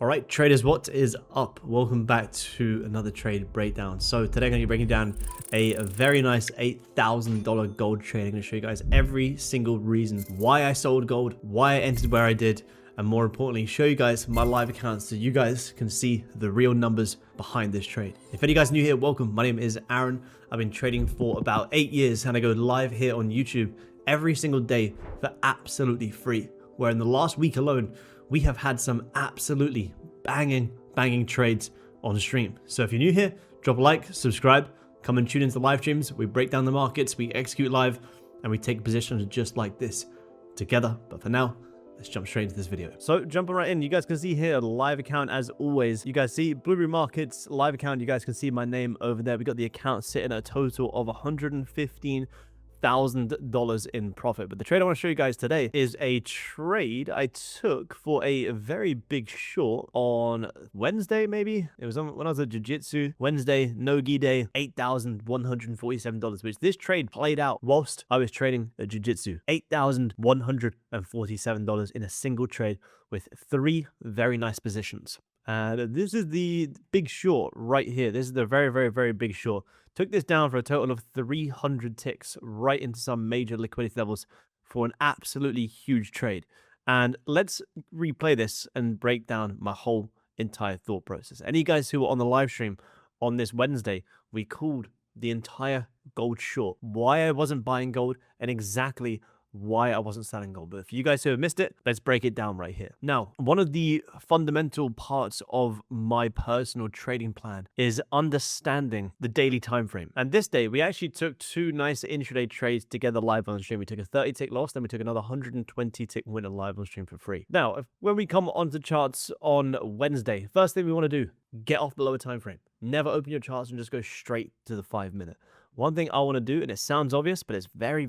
All right, traders, what is up? Welcome back to another trade breakdown. So today I'm going to be breaking down a very nice $8,000 gold trade. I'm going to show you guys every single reason why I sold gold, why I entered where I did, and more importantly, show you guys my live account so you guys can see the real numbers behind this trade. If any of you guys are new here, welcome. My name is Aaron. I've been trading for about 8 years and I go live here on YouTube every single day for absolutely free, where in the last week alone, we have had some absolutely banging trades on stream. So if you're new here, drop a like, subscribe, come and tune into the live streams. We break down the markets, we execute live, and we take positions just like this together. But for now, let's jump straight into this video. So jumping right in, you guys can see here, live account as always. You guys see Blueberry Markets live account. You guys can see my name over there. We got the account sitting at a total of $115,000 in profit. But the trade I want to show you guys today is a trade I took for a very big short on Wednesday, maybe. It was on when I was at jiu-jitsu. Wednesday, no-gi day, $8,147, which this trade played out whilst I was trading at jiu-jitsu. $8,147 in a single trade with 3 very nice positions. And this is the big short right here. This is the very big short. Took this down for a total of 300 ticks right into some major liquidity levels for an absolutely huge trade. And let's replay this and break down my whole entire thought process. Any guys who were on the live stream on this Wednesday, we called the entire gold short, why I wasn't buying gold, and exactly why I wasn't selling gold. But for you guys who have missed it, let's break it down right here. Now, one of the fundamental parts of my personal trading plan is understanding the daily time frame. And this day, we actually took 2 nice intraday trades together live on stream. We took a 30-tick loss, then we took another 120-tick winner live on stream for free. Now, when we come onto charts on Wednesday, first thing we want to do, get off the lower time frame. Never open your charts and just go straight to the 5-minute. One thing I want to do, and it sounds obvious, but it's very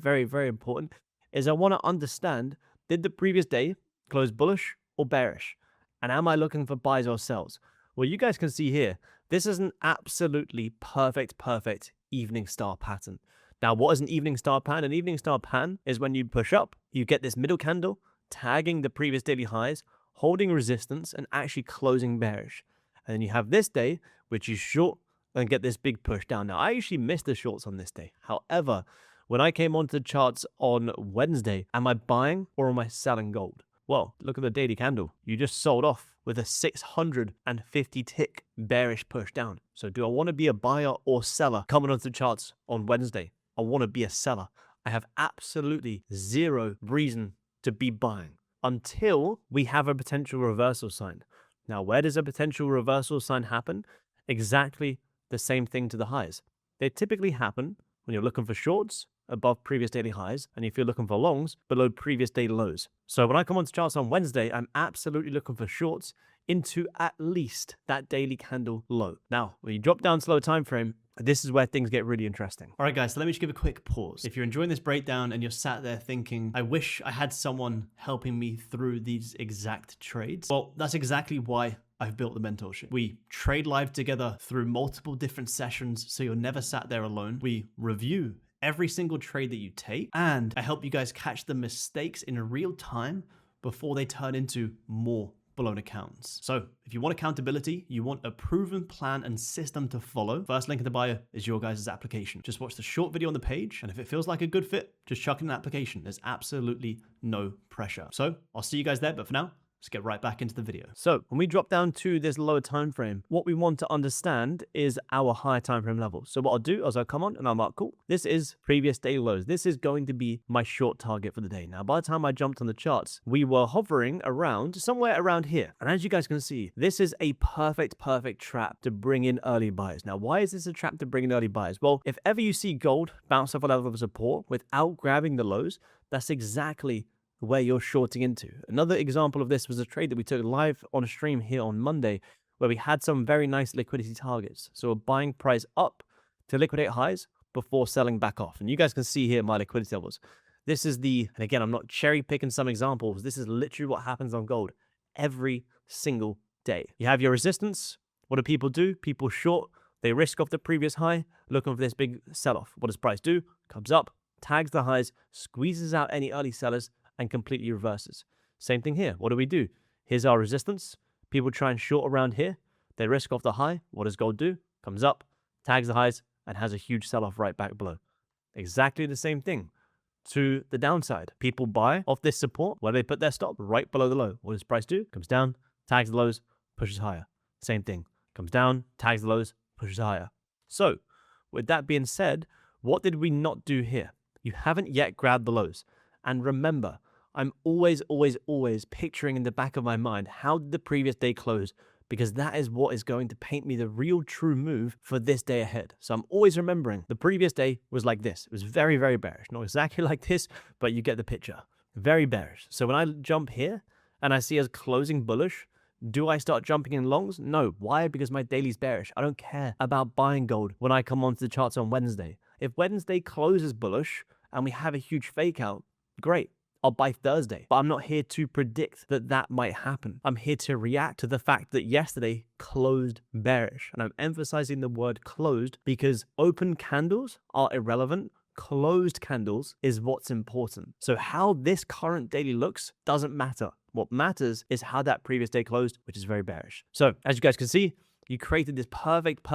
important, is I want to understand, did the previous day close bullish or bearish? And am I looking for buys or sells? Well, you guys can see here, this is an absolutely perfect evening star pattern. Now, what is an evening star pattern? An evening star pattern is when you push up, you get this middle candle, tagging the previous daily highs, holding resistance, and actually closing bearish. And then you have this day, which is short, and get this big push down. Now, I actually missed the shorts on this day. However, when I came onto the charts on Wednesday, am I buying or am I selling gold? Well, look at the daily candle. You just sold off with a 650 tick bearish push down. So do I want to be a buyer or seller coming onto the charts on Wednesday? I want to be a seller. I have absolutely zero reason to be buying until we have a potential reversal sign. Now, where does a potential reversal sign happen? Exactly the same thing to the highs. They typically happen when you're looking for shorts above previous daily highs, and if you're looking for longs, below previous daily lows. So when I come onto charts on Wednesday, I'm absolutely looking for shorts into at least that daily candle low. Now, when you drop down to low time frame, this is where things get really interesting. All right, guys, so let me just give a quick pause. If you're enjoying this breakdown and you're sat there thinking, I wish I had someone helping me through these exact trades, well, that's exactly why I've built the mentorship. We trade live together through multiple different sessions, so you're never sat there alone. We review every single trade that you take, and I help you guys catch the mistakes in real time before they turn into more blown accounts. So if you want accountability, you want a proven plan and system to follow, first link in the bio is your guys' application. Just watch the short video on the page, and if it feels like a good fit, just chuck in an application. There's absolutely no pressure. So I'll see you guys there, but for now, let's get right back into the video. So when we drop down to this lower time frame, what we want to understand is our higher time frame level. So what I'll do is I'll come on and I'll mark, cool, this is previous daily lows. This is going to be my short target for the day. Now, by the time I jumped on the charts, we were hovering around somewhere around here. And as you guys can see, this is a perfect trap to bring in early buyers. Now, why is this a trap to bring in early buyers? Well, if ever you see gold bounce off a level of support without grabbing the lows, that's exactly where you're shorting into. Another example of this was a trade that we took live on a stream here on Monday, where we had some very nice liquidity targets. So we're buying price up to liquidate highs before selling back off. And you guys can see here my liquidity levels. This is and again, I'm not cherry picking some examples. This is literally what happens on gold every single day. You have your resistance. What do? People short. They risk off the previous high, looking for this big sell-off. What does price do? Comes up, tags the highs, squeezes out any early sellers, and completely reverses. Same thing here. What do? Here's our resistance. People try and short around here. They risk off the high. What does gold do? Comes up, tags the highs, and has a huge sell-off right back below. Exactly the same thing to the downside. People buy off this support where they put their stop right below the low. What does price do? Comes down, tags the lows, pushes higher. Same thing. Comes down, tags the lows, pushes higher. So, with that being said, what did we not do here? You haven't yet grabbed the lows. And remember, I'm always picturing in the back of my mind, how did the previous day close? Because that is what is going to paint me the real true move for this day ahead. So I'm always remembering the previous day was like this. It was very, very bearish. Not exactly like this, but you get the picture. Very bearish. So when I jump here and I see us closing bullish, do I start jumping in longs? No. Why? Because my daily's bearish. I don't care about buying gold when I come onto the charts on Wednesday. If Wednesday closes bullish and we have a huge fake out, great. I'll buy Thursday. But I'm not here to predict that that might happen. I'm here to react to the fact that yesterday closed bearish. And I'm emphasizing the word closed because open candles are irrelevant. Closed candles is what's important. So how this current daily looks doesn't matter. What matters is how that previous day closed, which is very bearish. So as you guys can see, you created this perfect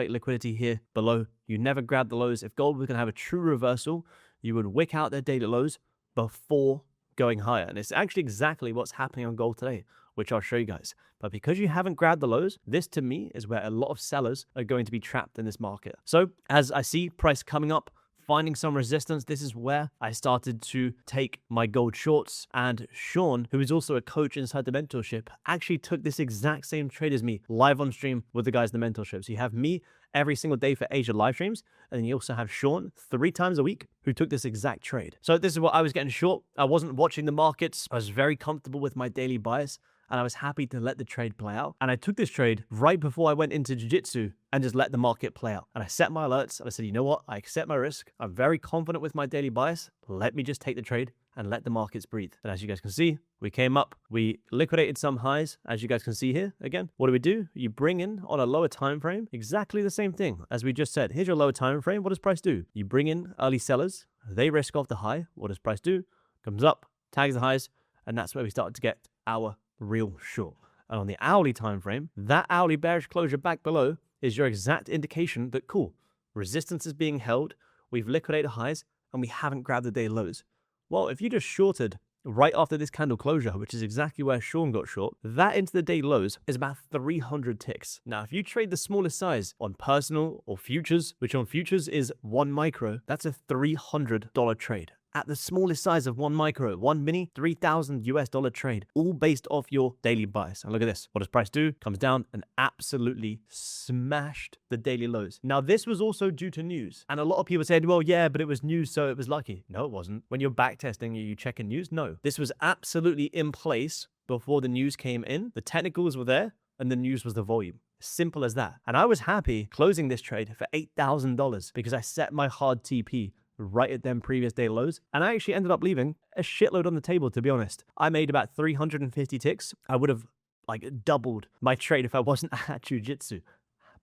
liquidity here below. You never grabbed the lows. If gold was going to have a true reversal, you would wick out their daily lows before going higher. And it's actually exactly what's happening on gold today, which I'll show you guys. But because you haven't grabbed the lows, this to me is where a lot of sellers are going to be trapped in this market. So as I see price coming up, finding some resistance, this is where I started to take my gold shorts. And Sean, who is also a coach inside the mentorship, actually took this exact same trade as me live on stream with the guys in the mentorship. So you have me every single day for Asia live streams, and then you also have Sean 3 times a week who took this exact trade. So this is what I was getting short. I wasn't watching the markets. I was very comfortable with my daily bias, and I was happy to let the trade play out. And I took this trade right before I went into jiu-jitsu and just let the market play out. And I set my alerts and I said, you know what? I accept my risk. I'm very confident with my daily bias. Let me just take the trade and let the markets breathe. And as you guys can see, we came up, we liquidated some highs, as you guys can see here. Again, what do? You bring in on a lower time frame, exactly the same thing as we just said. Here's your lower time frame. What does price do? You bring in early sellers, they risk off the high. What does price do? Comes up, tags the highs, and that's where we started to get our real short. And on the hourly time frame, that hourly bearish closure back below is your exact indication that cool, resistance is being held, we've liquidated highs, and we haven't grabbed the day lows. Well, if you just shorted right after this candle closure, which is exactly where Sean got short, that into the day lows is about 300 ticks. Now, if you trade the smallest size on personal or futures, which on futures is 1 micro, that's a $300 trade. At the smallest size of 1 micro, 1 mini, $3,000 trade, all based off your daily bias. And look at this. What does price do? Comes down and absolutely smashed the daily lows. Now, this was also due to news. And a lot of people said, well, yeah, but it was news, so it was lucky. No, it wasn't. When you're backtesting, you checking news? No. This was absolutely in place before the news came in. The technicals were there, and the news was the volume. Simple as that. And I was happy closing this trade for $8,000 because I set my hard TP right at them previous day lows. And I actually ended up leaving a shitload on the table, to be honest. I made about 350 ticks. I would have like doubled my trade if I wasn't at jiu-jitsu.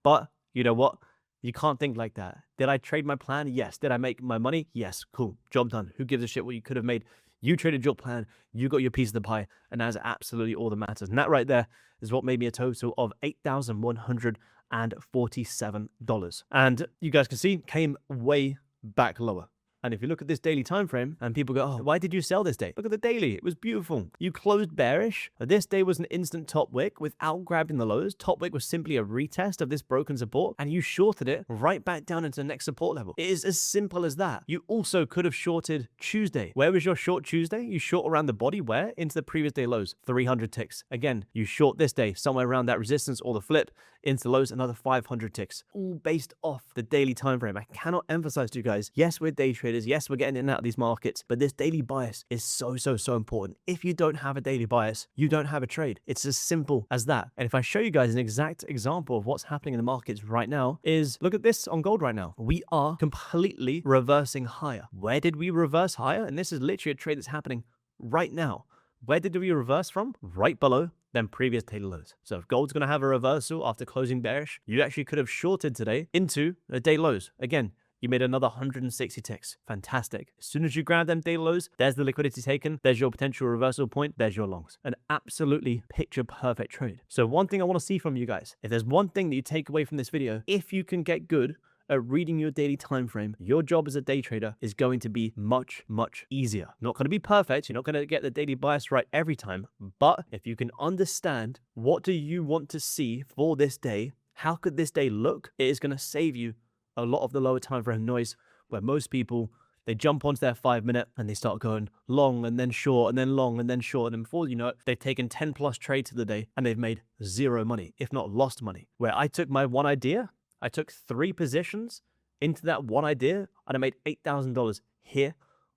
But you know what? You can't think like that. Did I trade my plan? Yes. Did I make my money? Yes. Cool. Job done. Who gives a shit what you could have made? You traded your plan. You got your piece of the pie. And that's absolutely all that matters. And that right there is what made me a total of $8,147. And you guys can see, came way back lower. And if you look at this daily time frame and people go, oh, why did you sell this day? Look at the daily. It was beautiful. You closed bearish. This day was an instant top wick without grabbing the lows. Top wick was simply a retest of this broken support and you shorted it right back down into the next support level. It is as simple as that. You also could have shorted Tuesday. Where was your short Tuesday? You short around the body where? Into the previous day lows, 300 ticks. Again, you short this day somewhere around that resistance or the flip into the lows, another 500 ticks, all based off the daily time frame. I cannot emphasize to you guys, yes, we're day traders. Yes, we're getting in and out of these markets, but this daily bias is so important. If you don't have a daily bias, you don't have a trade. It's as simple as that. And if I show you guys an exact example of what's happening in the markets right now is, look at this on gold right now. We are completely reversing higher. Where did we reverse higher? And this is literally a trade that's happening right now. Where did we reverse from? Right below them previous daily lows. So if gold's going to have a reversal after closing bearish, you actually could have shorted today into the day lows. Again, You made another 160 ticks. Fantastic. As soon as you grab them daily lows, there's the liquidity taken. There's your potential reversal point. There's your longs. An absolutely picture perfect trade. So one thing I want to see from you guys, if there's one thing that you take away from this video, if you can get good at reading your daily time frame, your job as a day trader is going to be much, much easier. Not going to be perfect. You're not going to get the daily bias right every time. But if you can understand what do you want to see for this day, how could this day look, it is going to save you a lot of the lower time frame noise where most people, they jump onto their 5 minute and they start going long and then short and then long and then short. And before you know it, they've taken 10 plus trades of the day and they've made zero money, if not lost money. Where I took my one idea, I took 3 positions into that one idea and I made $8,000 here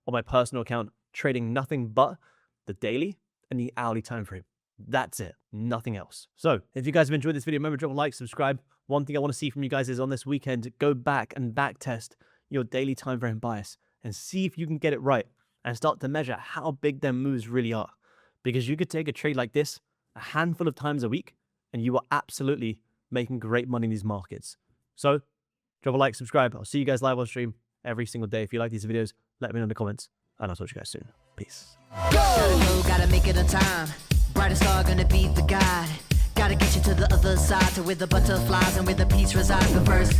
on my personal account, trading nothing but the daily and the hourly time frame. That's it, nothing else. So if you guys have enjoyed this video, remember to drop a like, subscribe. One thing I want to see from you guys is on this weekend, go back and back test your daily time frame bias and see if you can get it right and start to measure how big them moves really are. Because you could take a trade like this a handful of times a week and you are absolutely making great money in these markets. So drop a like, subscribe. I'll see you guys live on stream every single day. If you like these videos, let me know in the comments and I'll talk to you guys soon. Peace. Gotta make it on time. Brightest star gonna be the guide. Gotta get you to the other side, to where the butterflies and where the peace resides. But first,